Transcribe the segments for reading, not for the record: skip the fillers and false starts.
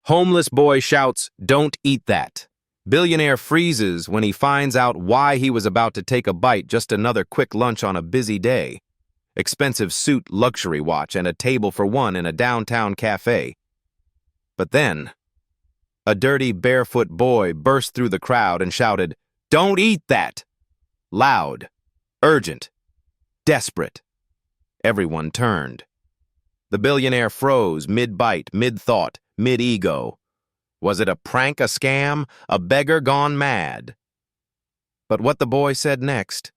Homeless boy shouts, "Don't eat that." Billionaire freezes when he finds out why he was about to take a bite, just another quick lunch on a busy day. Expensive suit, luxury watch, and a table for one in a downtown cafe. But then, a dirty, barefoot boy burst through the crowd and shouted, "Don't eat that!" Loud, urgent, desperate. Everyone turned. The billionaire froze, mid-bite, mid-thought, mid-ego. Was it a prank, a scam, a beggar gone mad? But what the boy said next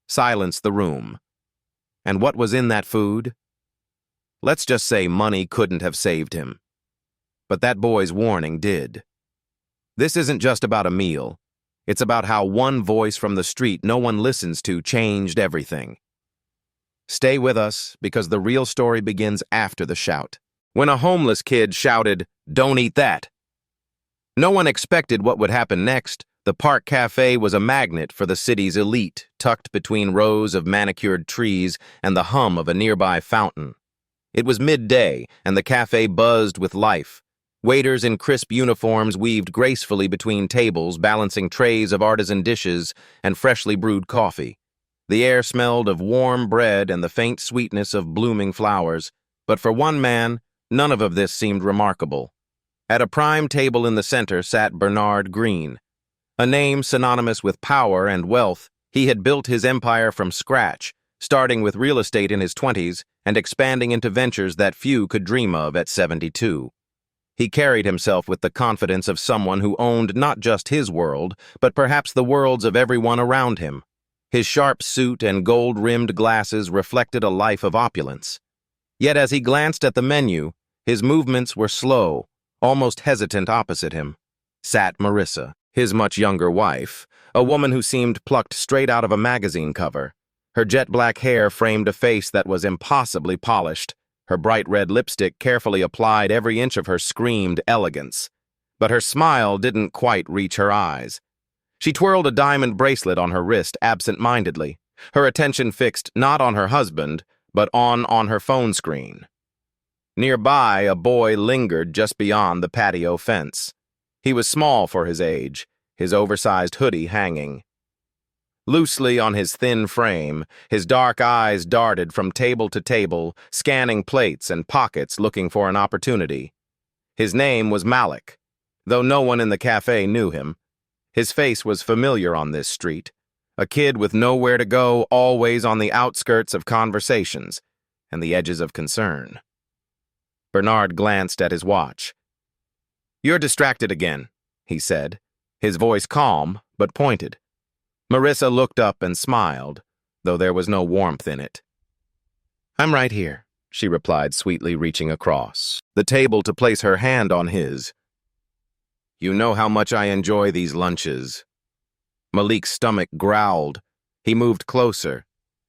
silenced the room. And what was in that food? Let's just say money couldn't have saved him. But that boy's warning did. This isn't just about a meal. It's about how one voice from the street no one listens to changed everything. Stay with us, because the real story begins after the shout. When a homeless kid shouted, "Don't eat that!" No one expected what would happen next. The park cafe was a magnet for the city's elite, tucked between rows of manicured trees and the hum of a nearby fountain. It was midday, and the cafe buzzed with life. Waiters in crisp uniforms weaved gracefully between tables, balancing trays of artisan dishes and freshly brewed coffee. The air smelled of warm bread and the faint sweetness of blooming flowers. But for one man, none of this seemed remarkable. At a prime table in the center sat Bernard Green. A name synonymous with power and wealth, he had built his empire from scratch, starting with real estate in his 20s and expanding into ventures that few could dream of at 72. He carried himself with the confidence of someone who owned not just his world, but perhaps the worlds of everyone around him. His sharp suit and gold-rimmed glasses reflected a life of opulence. Yet as he glanced at the menu, his movements were slow, almost hesitant. Opposite him sat Marissa, his much younger wife, a woman who seemed plucked straight out of a magazine cover. Her jet-black hair framed a face that was impossibly polished. Her bright red lipstick, carefully applied every inch of her, screamed elegance. But her smile didn't quite reach her eyes. She twirled a diamond bracelet on her wrist absent-mindedly, her attention fixed not on her husband, but on her phone screen. Nearby, a boy lingered just beyond the patio fence. He was small for his age, his oversized hoodie hanging loosely on his thin frame. His dark eyes darted from table to table, scanning plates and pockets looking for an opportunity. His name was Malik, though no one in the cafe knew him. His face was familiar on this street. A kid with nowhere to go, always on the outskirts of conversations and the edges of concern. Bernard glanced at his watch. "You're distracted again," he said, his voice calm but pointed. Marissa looked up and smiled, though there was no warmth in it. "I'm right here," she replied sweetly, reaching across the table to place her hand on his. "You know how much I enjoy these lunches." Malik's stomach growled. He moved closer,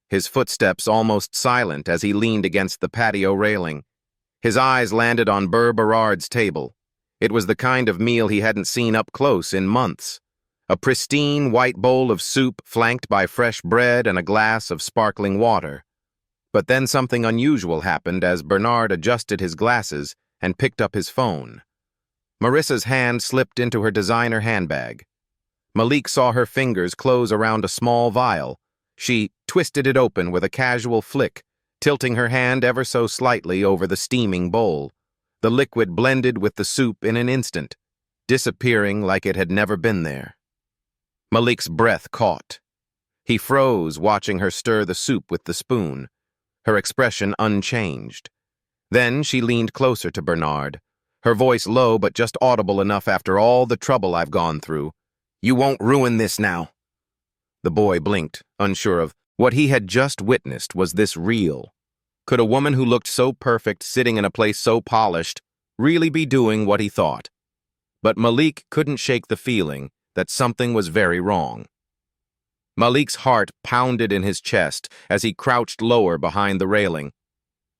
his footsteps almost silent as he leaned against the patio railing. His eyes landed on Berard's table. It was the kind of meal he hadn't seen up close in months. A pristine white bowl of soup flanked by fresh bread and a glass of sparkling water. But then something unusual happened as Bernard adjusted his glasses and picked up his phone. Marissa's hand slipped into her designer handbag. Malik saw her fingers close around a small vial. She twisted it open with a casual flick, tilting her hand ever so slightly over the steaming bowl. The liquid blended with the soup in an instant, disappearing like it had never been there. Malik's breath caught. He froze, watching her stir the soup with the spoon, her expression unchanged. Then she leaned closer to Bernard, her voice low but just audible enough after all the trouble I've gone through. "You won't ruin this now." The boy blinked, unsure of what he had just witnessed. Was this real? Could a woman who looked so perfect, sitting in a place so polished, really be doing what he thought? But Malik couldn't shake the feeling that something was very wrong. Malik's heart pounded in his chest as he crouched lower behind the railing.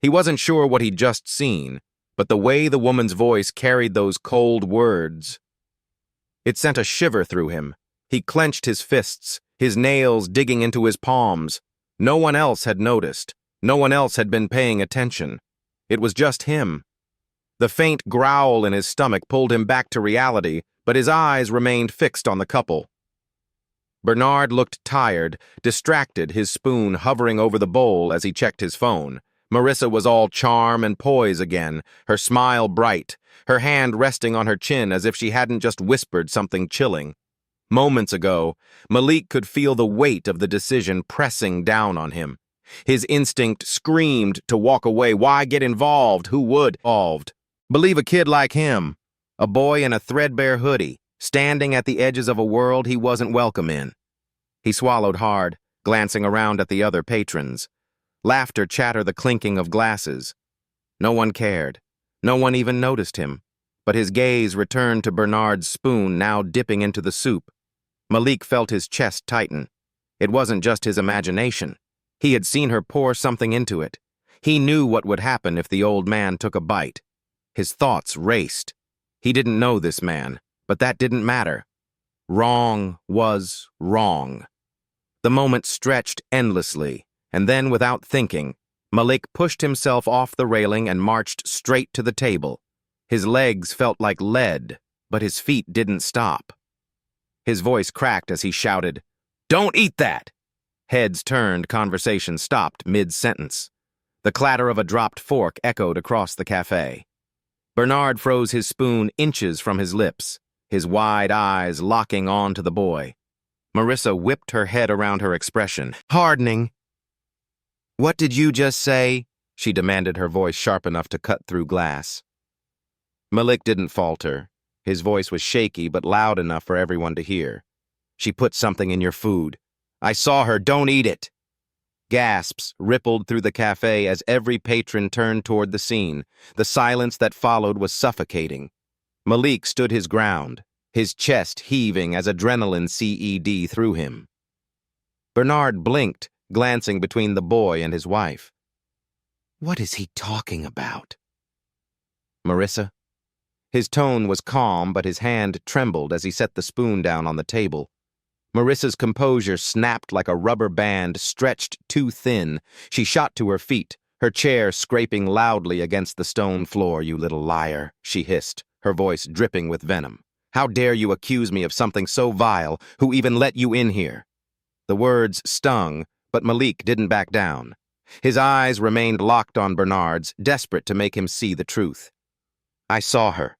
He wasn't sure what he'd just seen, but the way the woman's voice carried those cold words, it sent a shiver through him. He clenched his fists, his nails digging into his palms. No one else had noticed. No one else had been paying attention. It was just him. The faint growl in his stomach pulled him back to reality, but his eyes remained fixed on the couple. Bernard looked tired, distracted, his spoon hovering over the bowl as he checked his phone. Marissa was all charm and poise again, her smile bright, her hand resting on her chin as if she hadn't just whispered something chilling. Moments ago, Malik could feel the weight of the decision pressing down on him. His instinct screamed to walk away. Why get involved? Who would? Believe a kid like him, a boy in a threadbare hoodie, standing at the edges of a world he wasn't welcome in. He swallowed hard, glancing around at the other patrons. Laughter chattered the clinking of glasses. No one cared. No one even noticed him. But his gaze returned to Bernard's spoon, now dipping into the soup. Malik felt his chest tighten. It wasn't just his imagination. He had seen her pour something into it. He knew what would happen if the old man took a bite. His thoughts raced. He didn't know this man, but that didn't matter. Wrong was wrong. The moment stretched endlessly, and then, without thinking, Malik pushed himself off the railing and marched straight to the table. His legs felt like lead, but his feet didn't stop. His voice cracked as he shouted, "Don't eat that!" Heads turned, conversation stopped mid-sentence. The clatter of a dropped fork echoed across the cafe. Bernard froze his spoon inches from his lips, his wide eyes locking on to the boy. Marissa whipped her head around her expression, hardening. "What did you just say?" she demanded, her voice sharp enough to cut through glass. Malik didn't falter. His voice was shaky but loud enough for everyone to hear. "She put something in your food. I saw her. Don't eat it." Gasps rippled through the cafe as every patron turned toward the scene. The silence that followed was suffocating. Malik stood his ground, his chest heaving as adrenaline CED through him. Bernard blinked, glancing between the boy and his wife. "What is he talking about?" "Marissa?" His tone was calm, but his hand trembled as he set the spoon down on the table. Marissa's composure snapped like a rubber band stretched too thin. She shot to her feet, her chair scraping loudly against the stone floor. "You little liar," she hissed, her voice dripping with venom. "How dare you accuse me of something so vile? Who even let you in here?" The words stung, but Malik didn't back down. His eyes remained locked on Bernard's, desperate to make him see the truth. "I saw her.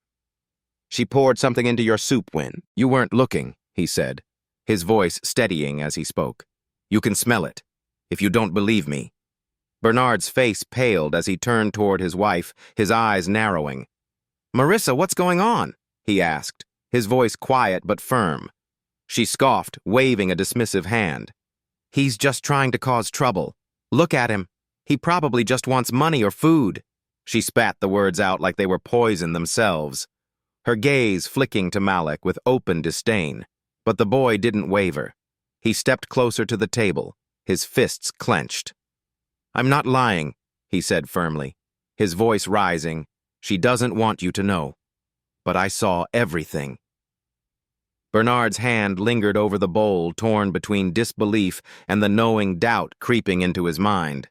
She poured something into your soup when you weren't looking," he said, his voice steadying as he spoke. "You can smell it, if you don't believe me." Bernard's face paled as he turned toward his wife, his eyes narrowing. "Marissa, what's going on?" he asked, his voice quiet but firm. She scoffed, waving a dismissive hand. "He's just trying to cause trouble. Look at him. He probably just wants money or food." She spat the words out like they were poison themselves, her gaze flicking to Malik with open disdain. But the boy didn't waver. He stepped closer to the table, his fists clenched. "I'm not lying," he said firmly, his voice rising. "She doesn't want you to know. But I saw everything." Bernard's hand lingered over the bowl, torn between disbelief and the knowing doubt creeping into his mind.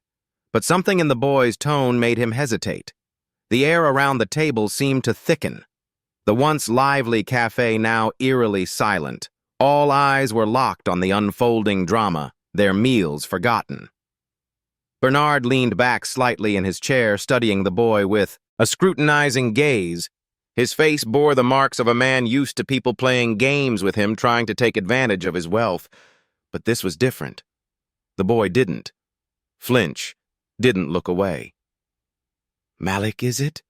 But something in the boy's tone made him hesitate. The air around the table seemed to thicken. The once lively cafe now eerily silent. All eyes were locked on the unfolding drama, their meals forgotten. Bernard leaned back slightly in his chair, studying the boy with a scrutinizing gaze. His face bore the marks of a man used to people playing games with him, trying to take advantage of his wealth. But this was different. The boy didn't flinch, didn't look away. "Malik, is it?"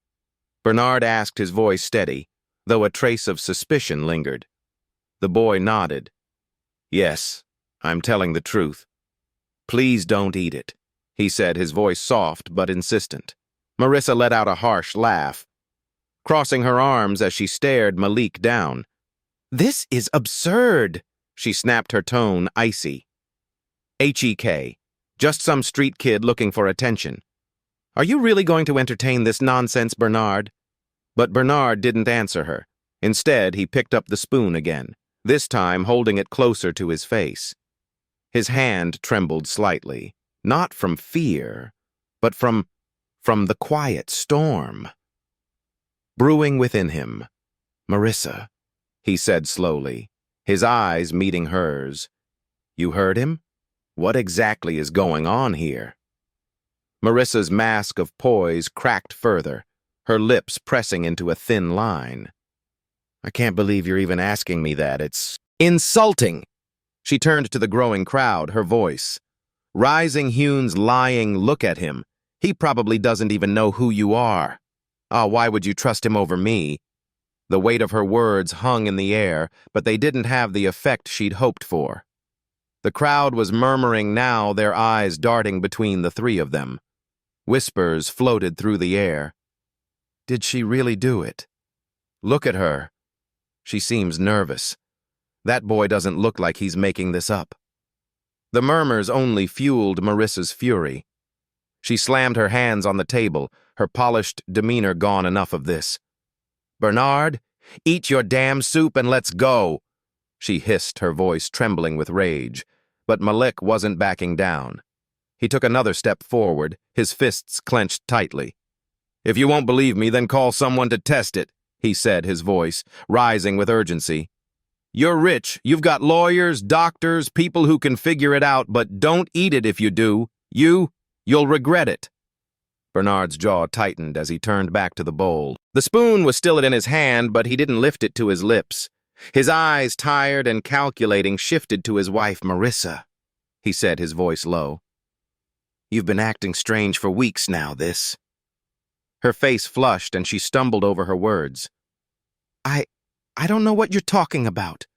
Bernard asked, his voice steady, though a trace of suspicion lingered. The boy nodded. "Yes, I'm telling the truth. Please don't eat it," he said, his voice soft but insistent. Marissa let out a harsh laugh, crossing her arms as she stared Malik down. "This is absurd," she snapped, her tone icy. "HEK, just some street kid looking for attention. Are you really going to entertain this nonsense, Bernard?" But Bernard didn't answer her. Instead, he picked up the spoon again, this time holding it closer to his face. His hand trembled slightly, not from fear, but from the quiet storm. brewing within him. "Marissa," he said slowly, his eyes meeting hers. "You heard him? What exactly is going on here?" Marissa's mask of poise cracked further, her lips pressing into a thin line. "I can't believe you're even asking me that. It's insulting." She turned to the growing crowd, her voice rising. "Hune's lying. Look at him. He probably doesn't even know who you are. Why would you trust him over me?" The weight of her words hung in the air, but they didn't have the effect she'd hoped for. The crowd was murmuring now, their eyes darting between the three of them. Whispers floated through the air. "Did she really do it? Look at her. She seems nervous. That boy doesn't look like he's making this up." The murmurs only fueled Marissa's fury. She slammed her hands on the table, her polished demeanor gone. "Enough of this. Bernard, eat your damn soup and let's go," she hissed, her voice trembling with rage. But Malik wasn't backing down. He took another step forward, his fists clenched tightly. "If you won't believe me, then call someone to test it," he said, his voice rising with urgency. "You're rich, you've got lawyers, doctors, people who can figure it out, but don't eat it if you do. You'll regret it." Bernard's jaw tightened as he turned back to the bowl. The spoon was still in his hand, but he didn't lift it to his lips. His eyes, tired and calculating, shifted to his wife. "Marissa," he said, his voice low. "You've been acting strange for weeks now, this." Her face flushed and she stumbled over her words. I don't know what you're talking about.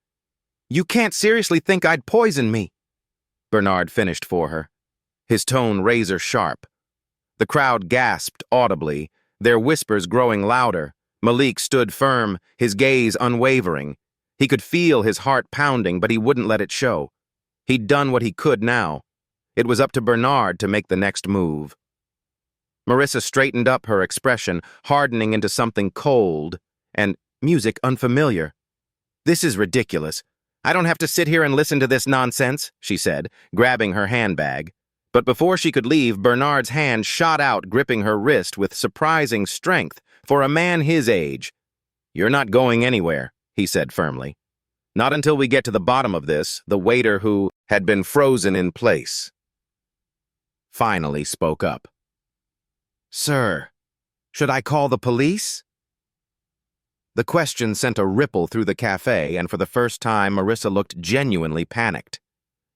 You can't seriously think I'd poison me," Bernard finished for her, his tone razor sharp. The crowd gasped audibly, their whispers growing louder. Malik stood firm, his gaze unwavering. He could feel his heart pounding, but he wouldn't let it show. He'd done what he could now. It was up to Bernard to make the next move. Marissa straightened up, her expression hardening into something cold and music unfamiliar. "This is ridiculous. I don't have to sit here and listen to this nonsense," she said, grabbing her handbag. But before she could leave, Bernard's hand shot out, gripping her wrist with surprising strength for a man his age. "You're not going anywhere," he said firmly. "Not until we get to the bottom of this," the waiter, who had been frozen in place, finally spoke up. "Sir, should I call the police?" The question sent a ripple through the cafe, and for the first time Marissa looked genuinely panicked.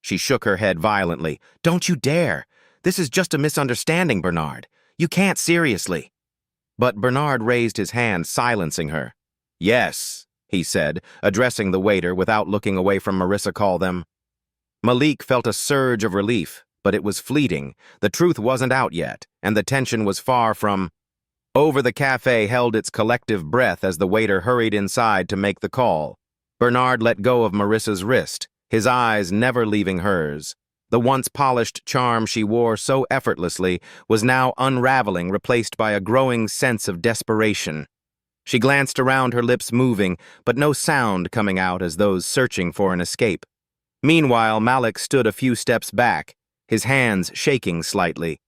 She shook her head violently. "Don't you dare! This is just a misunderstanding, Bernard. You can't seriously." But Bernard raised his hand, silencing her. "Yes," he said, addressing the waiter without looking away from Marissa. "Call them." Malik felt a surge of relief, but it was fleeting. The truth wasn't out yet, and the tension was far from over. The cafe held its collective breath as the waiter hurried inside to make the call. Bernard let go of Marissa's wrist, his eyes never leaving hers. The once polished charm she wore so effortlessly was now unraveling, replaced by a growing sense of desperation. She glanced around, her lips moving, but no sound coming out, as those searching for an escape. Meanwhile, Malik stood a few steps back, his hands shaking slightly.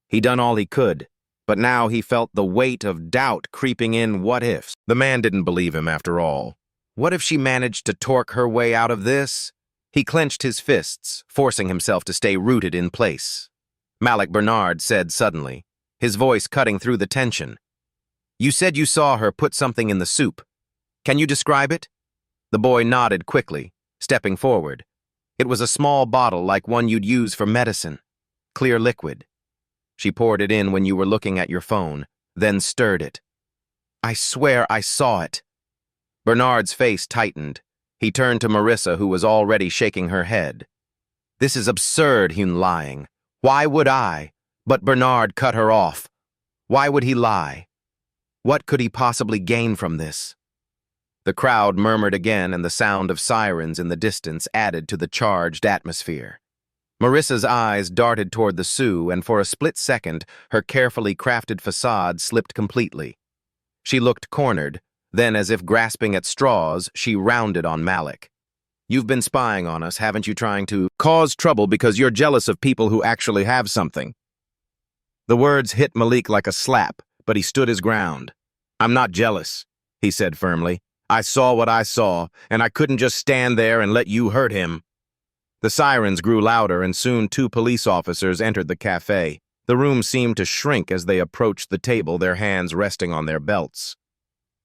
He'd done all he could, but now he felt the weight of doubt creeping in. What ifs? The man didn't believe him after all. What if she managed to torque her way out of this? He clenched his fists, forcing himself to stay rooted in place. "Malik," Bernard said suddenly, his voice cutting through the tension. "You said you saw her put something in the soup. Can you describe it?" The boy nodded quickly, stepping forward. It was a small bottle like one you'd use for medicine. Clear liquid. "She poured it in when you were looking at your phone, then stirred it." "I swear I saw it." Bernard's face tightened. He turned to Marissa, who was already shaking her head. "This is absurd, Hune lying. Why would I?" But Bernard cut her off. Why would he lie? What could he possibly gain from this? The crowd murmured again, and the sound of sirens in the distance added to the charged atmosphere. Marissa's eyes darted toward the Sioux, and for a split second, her carefully crafted facade slipped completely. She looked cornered, then, as if grasping at straws, she rounded on Malik. "You've been spying on us, haven't you, trying to cause trouble because you're jealous of people who actually have something?" The words hit Malik like a slap, but he stood his ground. I'm not jealous, he said firmly. I saw what I saw, and I couldn't just stand there and let you hurt him. The sirens grew louder, and soon 2 police officers entered the cafe. The room seemed to shrink as they approached the table, their hands resting on their belts.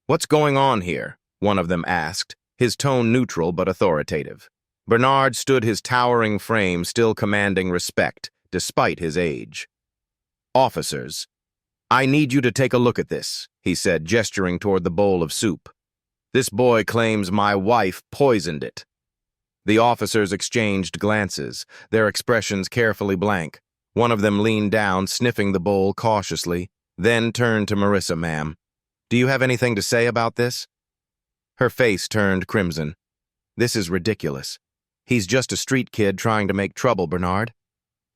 What's going on here? One of them asked, his tone neutral but authoritative. Bernard stood his towering frame, still commanding respect, despite his age. Officers, I need you to take a look at this, he said, gesturing toward the bowl of soup. This boy claims my wife poisoned it. The officers exchanged glances, their expressions carefully blank. One of them leaned down, sniffing the bowl cautiously, then turned to Marissa. Ma'am, do you have anything to say about this? Her face turned crimson. This is ridiculous. He's just a street kid trying to make trouble, Bernard.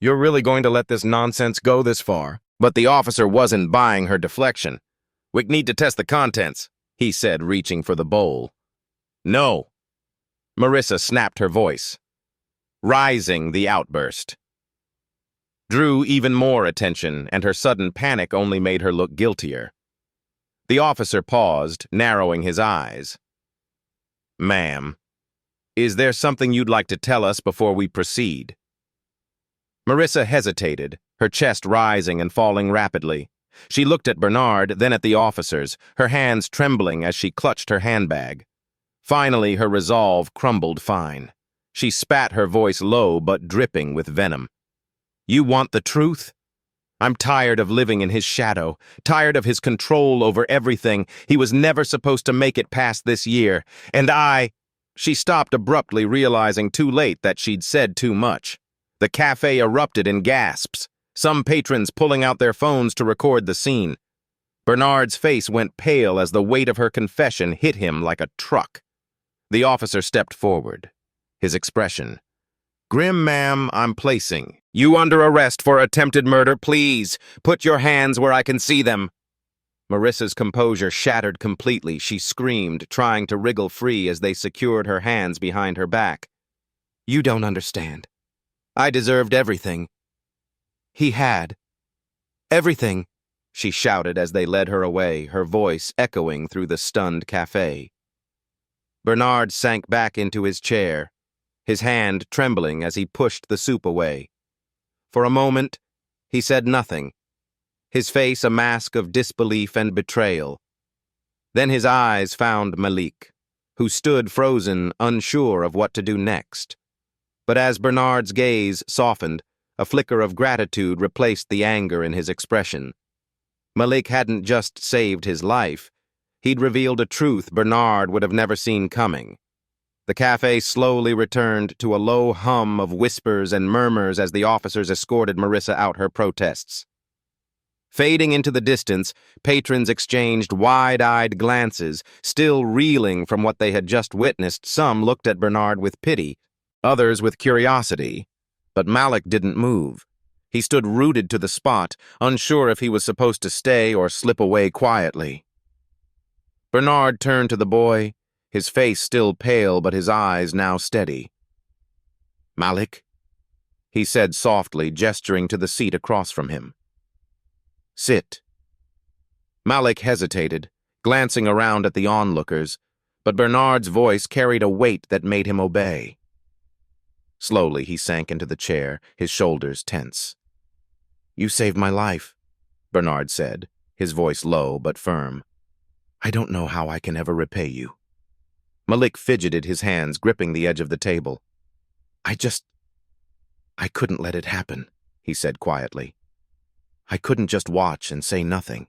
You're really going to let this nonsense go this far? But the officer wasn't buying her deflection. We need to test the contents, he said, reaching for the bowl. No. Marissa snapped her voice, rising the outburst. Drew even more attention, and her sudden panic only made her look guiltier. The officer paused, narrowing his eyes. Ma'am, is there something you'd like to tell us before we proceed? Marissa hesitated, her chest rising and falling rapidly. She looked at Bernard, then at the officers, her hands trembling as she clutched her handbag. Finally, her resolve crumbled fine. She spat, her voice low but dripping with venom. You want the truth? I'm tired of living in his shadow, tired of his control over everything. He was never supposed to make it past this year, and She stopped abruptly, realizing too late that she'd said too much. The cafe erupted in gasps, some patrons pulling out their phones to record the scene. Bernard's face went pale as the weight of her confession hit him like a truck. The officer stepped forward, his expression. Grim, ma'am, I'm placing you under arrest for attempted murder. Please, put your hands where I can see them. Marissa's composure shattered completely. She screamed, trying to wriggle free as they secured her hands behind her back. You don't understand. I deserved everything. He had. Everything, she shouted as they led her away, her voice echoing through the stunned cafe. Bernard sank back into his chair, his hand trembling as he pushed the soup away. For a moment, he said nothing, his face a mask of disbelief and betrayal. Then his eyes found Malik, who stood frozen, unsure of what to do next. But as Bernard's gaze softened, a flicker of gratitude replaced the anger in his expression. Malik hadn't just saved his life, he'd revealed a truth Bernard would have never seen coming. The cafe slowly returned to a low hum of whispers and murmurs as the officers escorted Marissa out her protests. Fading into the distance, patrons exchanged wide-eyed glances, still reeling from what they had just witnessed. Some looked at Bernard with pity, others with curiosity. But Malik didn't move. He stood rooted to the spot, unsure if he was supposed to stay or slip away quietly. Bernard turned to the boy, his face still pale but his eyes now steady. Malik, he said softly, gesturing to the seat across from him. Sit. Malik hesitated, glancing around at the onlookers, but Bernard's voice carried a weight that made him obey. Slowly he sank into the chair, his shoulders tense. You saved my life, Bernard said, his voice low but firm. I don't know how I can ever repay you. Malik fidgeted, his hands gripping the edge of the table. I couldn't let it happen, he said quietly. I couldn't just watch and say nothing.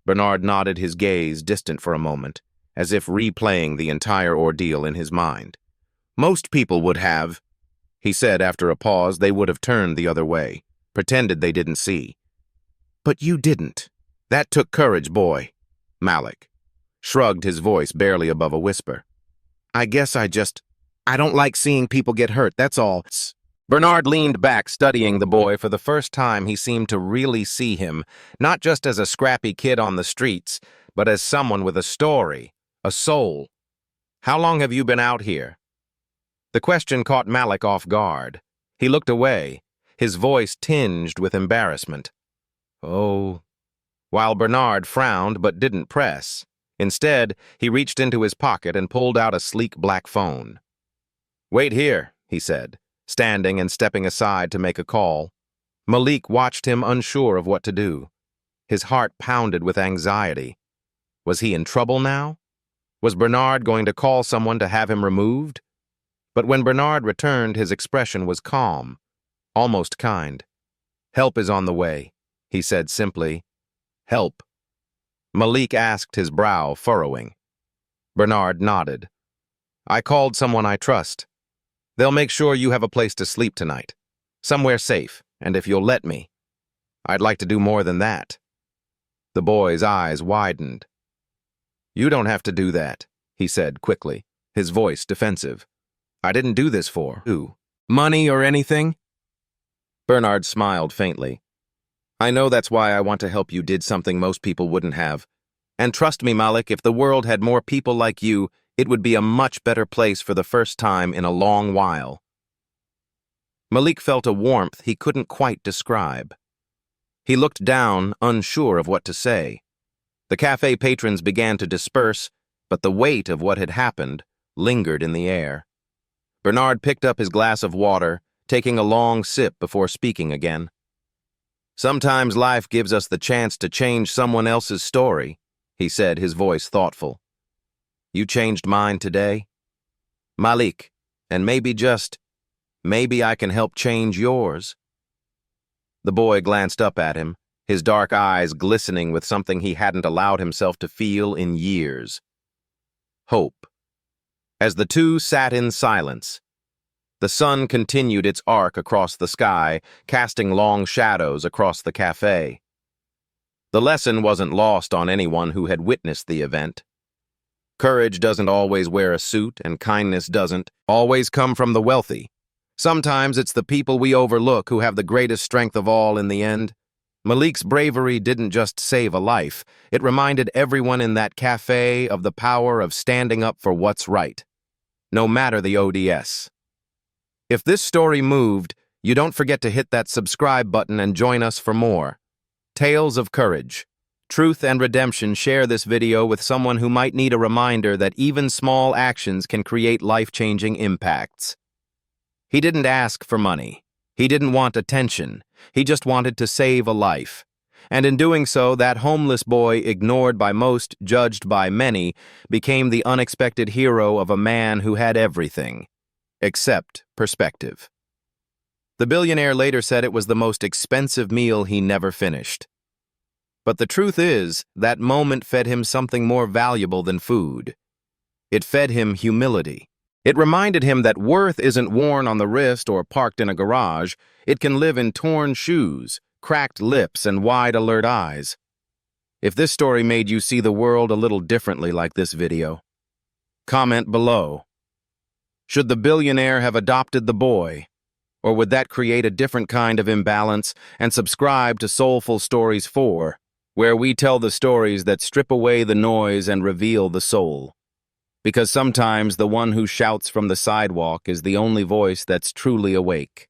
Bernard nodded, his gaze distant for a moment, as if replaying the entire ordeal in his mind. Most people would have, he said after a pause. They would have turned the other way, pretended they didn't see. But you didn't. That took courage, boy. Malik shrugged, his voice barely above a whisper. I guess I don't like seeing people get hurt, that's all. Bernard leaned back, studying the boy. For the first time, he seemed to really see him, not just as a scrappy kid on the streets, but as someone with a story, a soul. How long have you been out here? The question caught Malik off guard. He looked away, his voice tinged with embarrassment. Oh, while Bernard frowned but didn't press. Instead, he reached into his pocket and pulled out a sleek black phone. "Wait here," he said, standing and stepping aside to make a call. Malik watched him, unsure of what to do. His heart pounded with anxiety. Was he in trouble now? Was Bernard going to call someone to have him removed? But when Bernard returned, his expression was calm, almost kind. "Help is on the way," he said simply. "Help?" Malik asked, his brow furrowing. Bernard nodded. "I called someone I trust. They'll make sure you have a place to sleep tonight. Somewhere safe, and if you'll let me. I'd like to do more than that." The boy's eyes widened. "You don't have to do that," he said quickly, his voice defensive. "I didn't do this for who? Money or anything?" Bernard smiled faintly. "I know that's why I want to help you did something most people wouldn't have. And trust me, Malik, if the world had more people like you, it would be a much better place for the first time in a long while." Malik felt a warmth he couldn't quite describe. He looked down, unsure of what to say. The cafe patrons began to disperse, but the weight of what had happened lingered in the air. Bernard picked up his glass of water, taking a long sip before speaking again. "Sometimes life gives us the chance to change someone else's story," he said, his voice thoughtful. "You changed mine today, Malik, and maybe I can help change yours." The boy glanced up at him, his dark eyes glistening with something he hadn't allowed himself to feel in years. Hope. As the two sat in silence, the sun continued its arc across the sky, casting long shadows across the cafe. The lesson wasn't lost on anyone who had witnessed the event. Courage doesn't always wear a suit, and kindness doesn't always come from the wealthy. Sometimes it's the people we overlook who have the greatest strength of all in the end. Malik's bravery didn't just save a life. It reminded everyone in that cafe of the power of standing up for what's right, no matter the ODS. If this story moved, you don't forget to hit that subscribe button and join us for more. Tales of Courage, Truth and Redemption. Share this video with someone who might need a reminder that even small actions can create life-changing impacts. He didn't ask for money. He didn't want attention. He just wanted to save a life. And in doing so, that homeless boy, ignored by most, judged by many, became the unexpected hero of a man who had everything, except perspective. The billionaire later said it was the most expensive meal he never finished. But the truth is, that moment fed him something more valuable than food. It fed him humility. It reminded him that worth isn't worn on the wrist or parked in a garage. It can live in torn shoes, cracked lips, and wide, alert eyes. If this story made you see the world a little differently like this video, comment below. Should the billionaire have adopted the boy? Or would that create a different kind of imbalance? And subscribe to Soulful Stories 4, where we tell the stories that strip away the noise and reveal the soul. Because sometimes the one who shouts from the sidewalk is the only voice that's truly awake.